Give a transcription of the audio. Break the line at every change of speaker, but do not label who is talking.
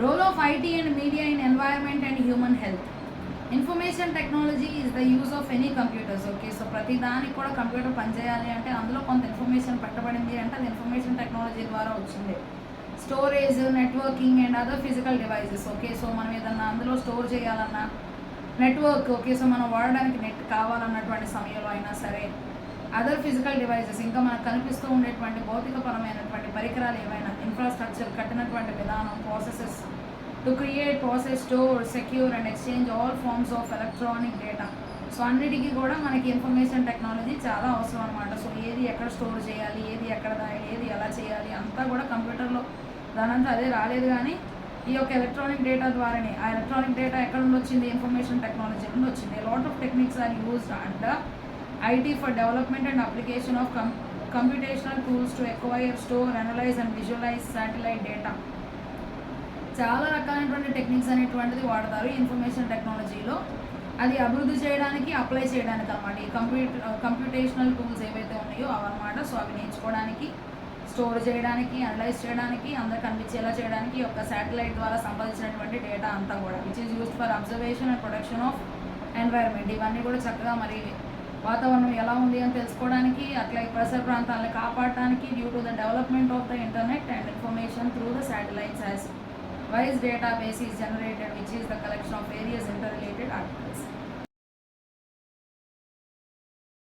Role of IT and media in environment and human health. Information technology is the use of any computers. Okay, so ప్రతి దానికి కూడా computer పనిచేయాలి అంటే అందులో కొంత ఇన్ఫర్మేషన్ పెట్టబడింది అంటే అది ఇన్ఫర్మేషన్ టెక్నాలజీ ద్వారా వచ్చింది. Storage, networking and other physical devices. Okay, so మనం ఏదన్నా అందులో స్టోర్ చేయాలన్నా నెట్వర్క్, ఓకే, సో మనం వాడడానికి నెట్ కావాలన్నటువంటి సమయంలో అయినా సరే, అదర్ ఫిజికల్ డివైజెస్, ఇంకా మనకు కనిపిస్తూ ఉండేటువంటి భౌతికపరమైనటువంటి పరికరాలు ఏవైనా, ఇన్ఫ్రాస్ట్రక్చర్, కట్టినటువంటి విధానం, processes to create, process, store, secure and exchange all forms of electronic data. So అన్నిటికీ కూడా మనకి ఇన్ఫర్మేషన్ టెక్నాలజీ చాలా అవసరం అనమాట. సో ఏది ఎక్కడ స్టోర్ చేయాలి, ఏది ఎక్కడ దాయాలి, ఏది ఎలా చేయాలి అంతా కూడా కంప్యూటర్లో దానంతా అదే రాలేదు. కానీ ఈ యొక్క ఎలక్ట్రానిక్ డేటా ద్వారానే, ఆ ఎలక్ట్రానిక్ డేటా ఎక్కడ నుండి వచ్చింది, ఇన్ఫర్మేషన్ టెక్నాలజీ నుండి వచ్చింది. Lot of techniques are used under IT for development and application of computational tools to acquire, store, analyze and visualize satellite data. చాలా రకాలైనటువంటి టెక్నిక్స్ అనేటువంటిది వాడతారు ఇన్ఫర్మేషన్ టెక్నాలజీలో. అది అభివృద్ధి చేయడానికి, అప్లై చేయడానికి అనమాట. ఈ కంప్యూటేషనల్ టూల్స్ ఏవైతే ఉన్నాయో అవన్నమాట. సో అవి నేర్చుకోవడానికి, స్టోర్ చేయడానికి, అనలైజ్ చేయడానికి, అందరికి కనిపించేలా చేయడానికి ఈ యొక్క శాటిలైట్ ద్వారా సంపాదించినటువంటి డేటా అంతా కూడా which is used for observation and protection of environment. ఇవన్నీ కూడా చక్కగా మరి వాతావరణం ఎలా ఉంది అని తెలుసుకోవడానికి, అట్లా పరిసర ప్రాంతాలను కాపాడటానికి, due to the development of the internet and information through the satellites as wise database is generated which is the collection of various interrelated articles.